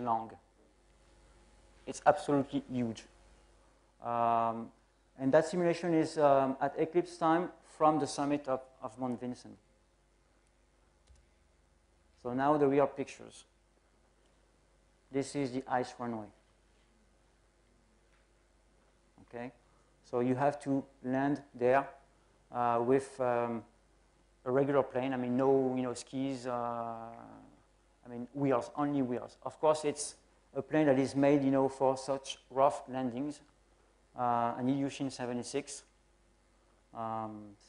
long. It's absolutely huge. And that simulation is at eclipse time from the summit of Mount Vinson. So now the real pictures. This is the ice runway. Okay, so you have to land there with a regular plane. I mean, no, skis. I mean, wheels, only wheels. Of course, it's a plane that is made, for such rough landings. An Ilyushin 76.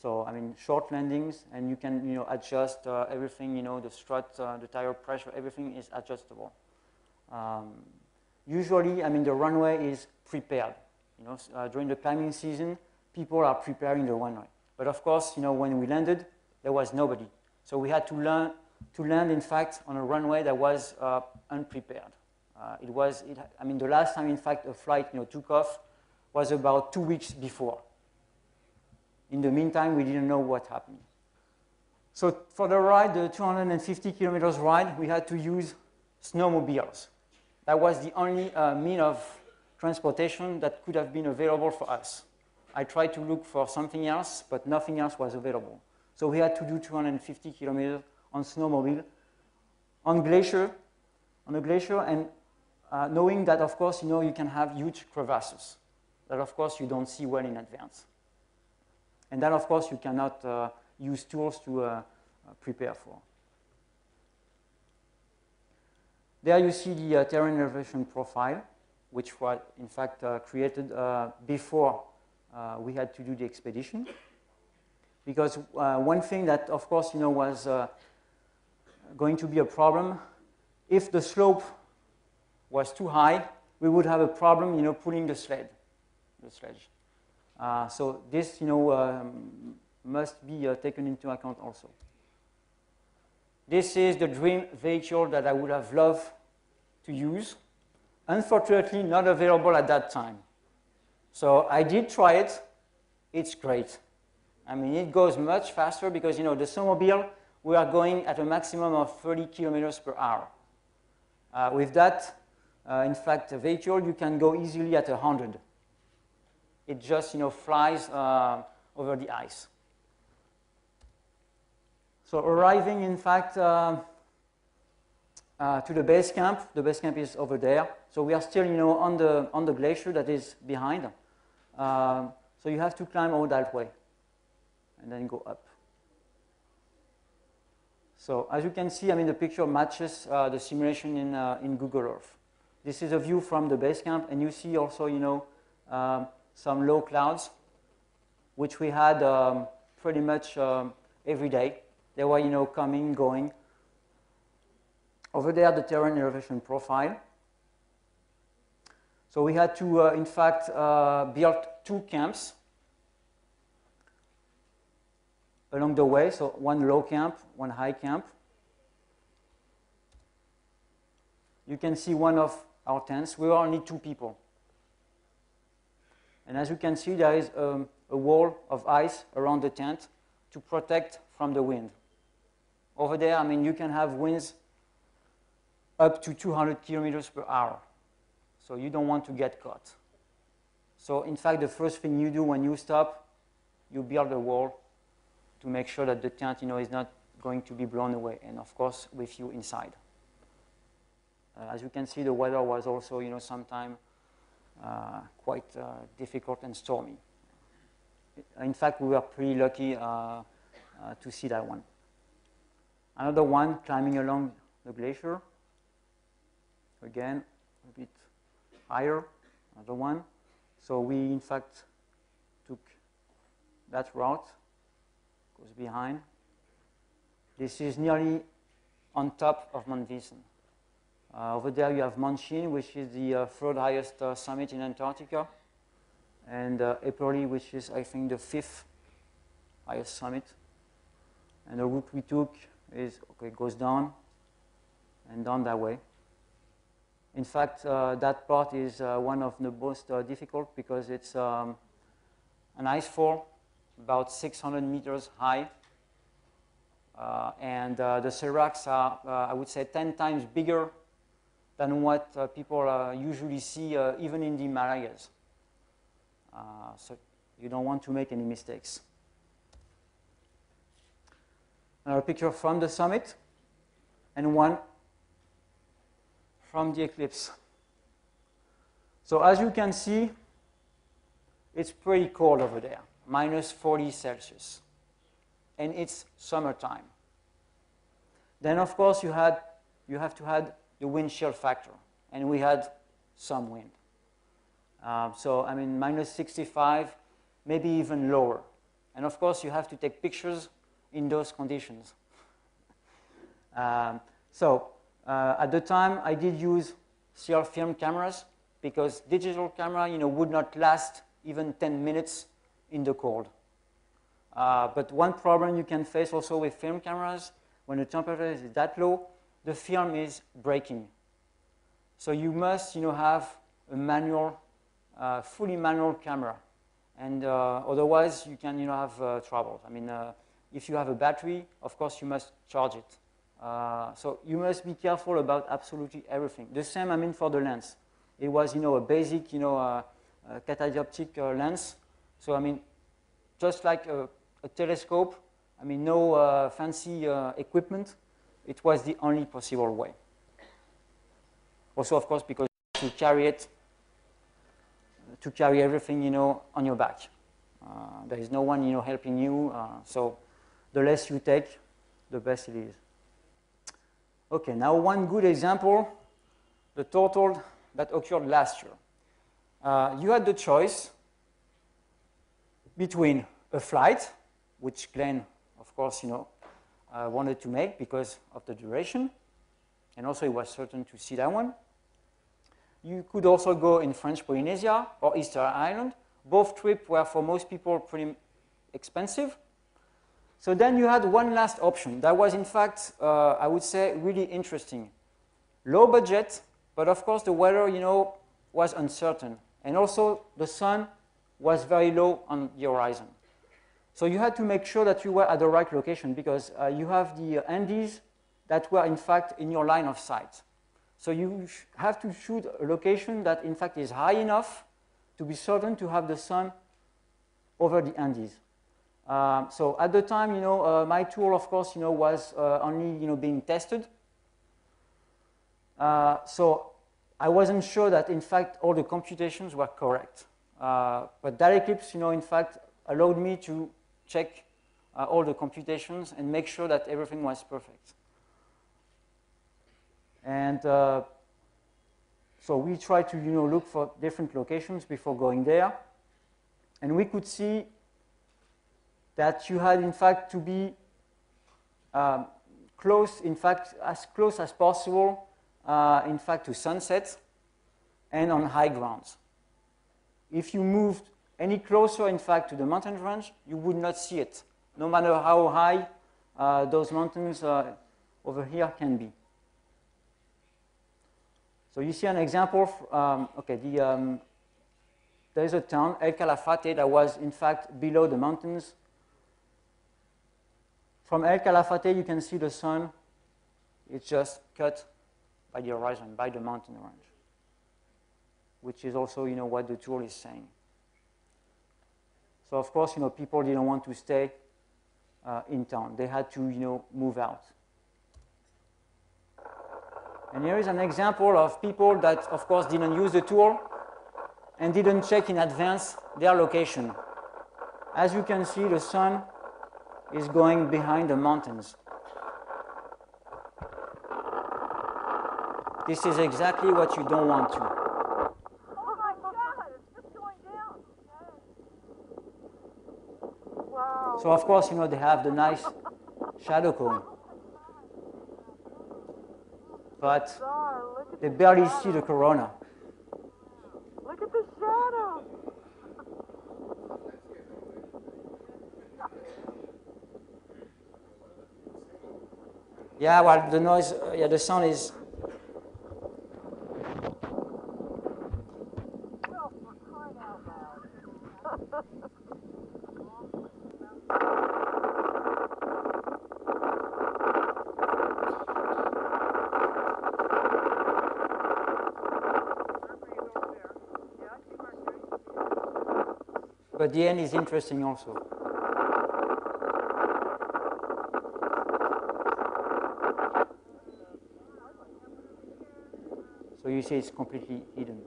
So, I mean, short landings, and you can, adjust everything, the strut, the tire pressure, everything is adjustable. Usually, I mean, the runway is prepared. During the climbing season, people are preparing the runway. But of course, when we landed, there was nobody. So we had to land, in fact, on a runway that was unprepared. I mean, the last time, in fact, a flight, took off was about 2 weeks before. In the meantime, we didn't know what happened. So for the ride, the 250 kilometers ride, we had to use snowmobiles. That was the only mean of transportation that could have been available for us. I tried to look for something else, but nothing else was available. So we had to do 250 kilometers on snowmobile, on a glacier, and knowing that, of course, you can have huge crevasses that, of course, you don't see well in advance. And that, of course, you cannot use tools to prepare for. There you see the terrain elevation profile, which was, in fact, created before we had to do the expedition. Because one thing that, of course, was going to be a problem, if the slope was too high, we would have a problem, pulling the sledge. So this, must be taken into account also. This is the dream vehicle that I would have loved to use. Unfortunately, not available at that time. So I did try it. It's great. I mean, it goes much faster because, the snowmobile, we are going at a maximum of 30 kilometers per hour. With that, in fact, a vehicle, you can go easily at 100. It just, flies over the ice. So arriving, in fact, to the base camp. The base camp is over there. So we are still, on the glacier that is behind. So you have to climb all that way and then go up. So as you can see, I mean, the picture matches the simulation in Google Earth. This is a view from the base camp, and you see also, some low clouds, which we had pretty much every day. They were, coming, going. Over there, the terrain elevation profile. So we had to, in fact, build 2 camps along the way. So one low camp, one high camp. You can see one of our tents. We were only 2 people. And as you can see, there is a wall of ice around the tent to protect from the wind. Over there, I mean, you can have winds up to 200 kilometers per hour. So you don't want to get caught. So in fact, the first thing you do when you stop, you build a wall to make sure that the tent, is not going to be blown away, and of course, with you inside. As you can see, the weather was also, sometimes quite difficult and stormy. In fact, we were pretty lucky to see that one. Another one climbing along the glacier. Again, a bit higher, another one. So we, in fact, took that route, goes behind. This is nearly on top of Mount Vinson. Over there you have Mount Sheen, which is the third highest summit in Antarctica, and Epperle, which is, I think, the 5th highest summit. And the route we took is, goes down and down that way. In fact, that part is one of the most difficult because it's an ice fall about 600 meters high. And the seracs are, I would say, 10 times bigger than what people usually see even in the Himalayas. So you don't want to make any mistakes. Another picture from the summit and one from the eclipse. So as you can see, it's pretty cold over there, minus 40 Celsius. And it's summertime. Then, of course, you have to add the wind chill factor. And we had some wind. So, I mean, minus 65, maybe even lower. And, of course, you have to take pictures in those conditions. At the time, I did use CR film cameras because digital camera, would not last even 10 minutes in the cold. But one problem you can face also with film cameras, when the temperature is that low, the film is breaking. So you must, have a manual, fully manual camera, and otherwise you can, have trouble. I mean, if you have a battery, of course you must charge it. So you must be careful about absolutely everything. The same, I mean, for the lens. It was, a basic, catadioptic lens. So, I mean, just like a telescope, I mean, no fancy equipment. It was the only possible way. Also, of course, because to carry everything, on your back. There is no one, helping you. So the less you take, the best it is. Okay, now one good example, the total that occurred last year. You had the choice between a flight, which Glenn, of course, wanted to make because of the duration, and also he was certain to see that one. You could also go in French Polynesia or Easter Island. Both trips were, for most people, pretty expensive. So then you had one last option that was, in fact, I would say, really interesting. Low budget, but of course the weather, was uncertain. And also the sun was very low on the horizon. So you had to make sure that you were at the right location because you have the Andes that were, in fact, in your line of sight. So you have to shoot a location that, in fact, is high enough to be certain to have the sun over the Andes. So at the time, my tool, of course, was only, being tested. So I wasn't sure that, in fact, all the computations were correct. But that eclipse, in fact, allowed me to check all the computations and make sure that everything was perfect. And so we tried to, look for different locations before going there. And we could see that you had, in fact, to be close, in fact, as close as possible, in fact, to sunset and on high grounds. If you moved any closer, in fact, to the mountain range, you would not see it, no matter how high those mountains over here can be. So you see an example. There is a town, El Calafate, that was, in fact, below the mountains. From El Calafate, you can see the sun. It's just cut by the horizon, by the mountain range, which is also, what the tool is saying. So, of course, people didn't want to stay in town. They had to, move out. And here is an example of people that, of course, didn't use the tool and didn't check in advance their location. As you can see, the sun is going behind the mountains. This is exactly what you don't want to. Oh my God, it's just going down. Wow. So, of course, they have the nice shadow cone. But they barely see the corona. Look at the shadow. Yeah, well, the noise, the sound is. Well, for crying out loud. But the end is interesting also. So you see it's completely hidden.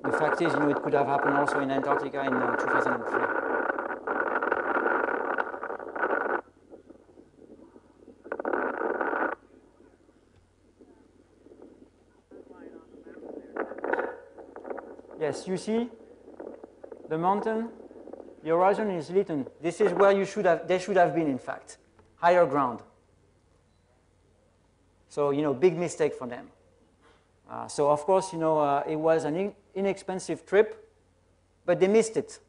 The fact is, it could have happened also in Antarctica in 2003. Yes, you see, the mountain, the horizon is Lytton. This is where they should have been, in fact, higher ground. So, big mistake for them. So, of course, it was an inexpensive trip, but they missed it.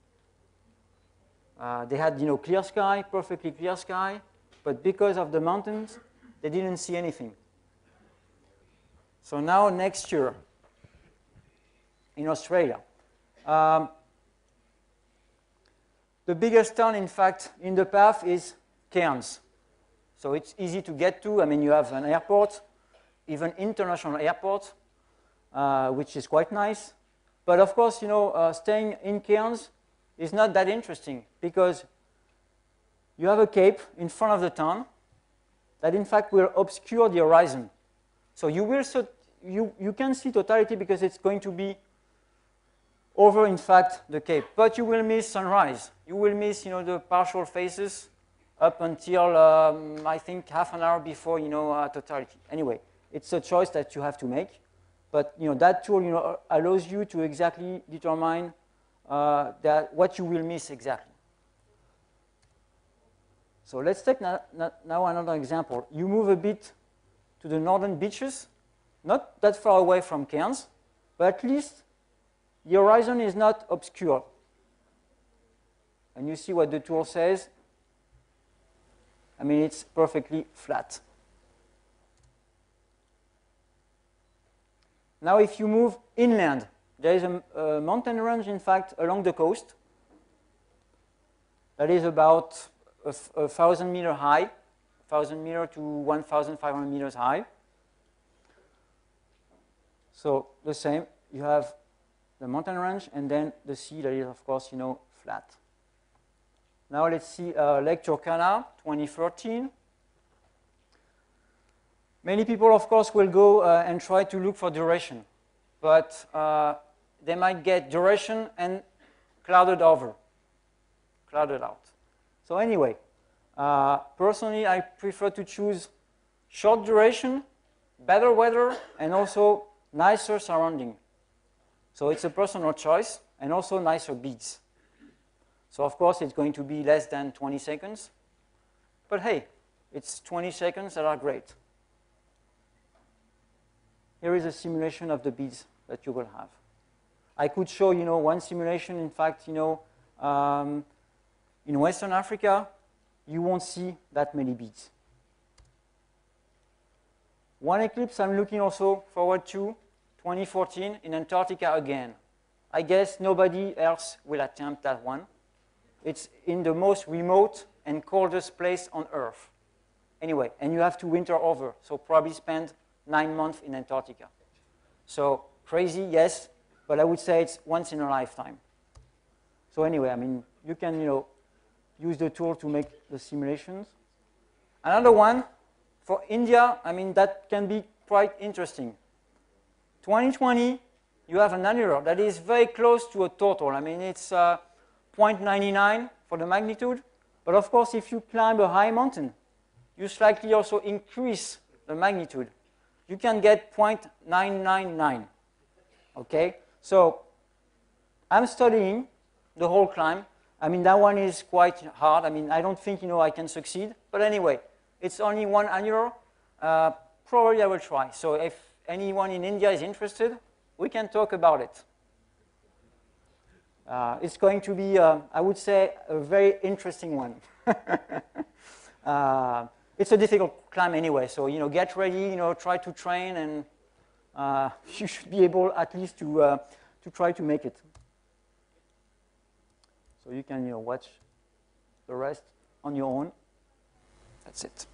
They had, clear sky, perfectly clear sky, but because of the mountains, they didn't see anything. So now next year, in Australia, the biggest town, in fact, in the path is Cairns. So it's easy to get to. I mean, you have an airport, even international airport, which is quite nice. But of course, staying in Cairns is not that interesting because you have a cape in front of the town that, in fact, will obscure the horizon. So you can see totality because it's going to be over, in fact, the cape. But you will miss sunrise. You will miss, the partial phases up until, I think, half an hour before, totality. Anyway, it's a choice that you have to make. But, that tool, allows you to exactly determine what you will miss exactly. So let's take now another example. You move a bit to the northern beaches, not that far away from Cairns, but at least the horizon is not obscured. And you see what the tool says. I mean, it's perfectly flat. Now, if you move inland, there is a mountain range, in fact, along the coast that is about 1,000 meters high, 1,000 meters to 1,500 meters high. So the same, you have the mountain range and then the sea that is, of course, flat. Now let's see Lake Turkana, 2013. Many people, of course, will go and try to look for duration, but they might get duration and clouded out. So anyway, personally, I prefer to choose short duration, better weather, and also nicer surrounding. So it's a personal choice, and also nicer beads. So of course, it's going to be less than 20 seconds. But hey, it's 20 seconds that are great. Here is a simulation of the beads that you will have. I could show, one simulation. In fact, in Western Africa, you won't see that many beads. One eclipse I'm looking also forward to, 2014 in Antarctica again. I guess nobody else will attempt that one. It's in the most remote and coldest place on Earth. Anyway, and you have to winter over, so probably spend 9 months in Antarctica. So crazy, yes, but I would say it's once in a lifetime. So anyway, I mean, you can, use the tool to make the simulations. Another one for India, I mean, that can be quite interesting. 2020, you have an annular that is very close to a total. I mean, it's 0.99 for the magnitude. But of course, if you climb a high mountain, you slightly also increase the magnitude. You can get 0.999. Okay? So I'm studying the whole climb. I mean, that one is quite hard. I mean, I don't think, I can succeed. But anyway, it's only one annular. Probably I will try. So if anyone in India is interested, we can talk about it. It's going to be, I would say, a very interesting one. It's a difficult climb anyway, so get ready, try to train, and you should be able at least to try to make it. So you can watch the rest on your own. That's it.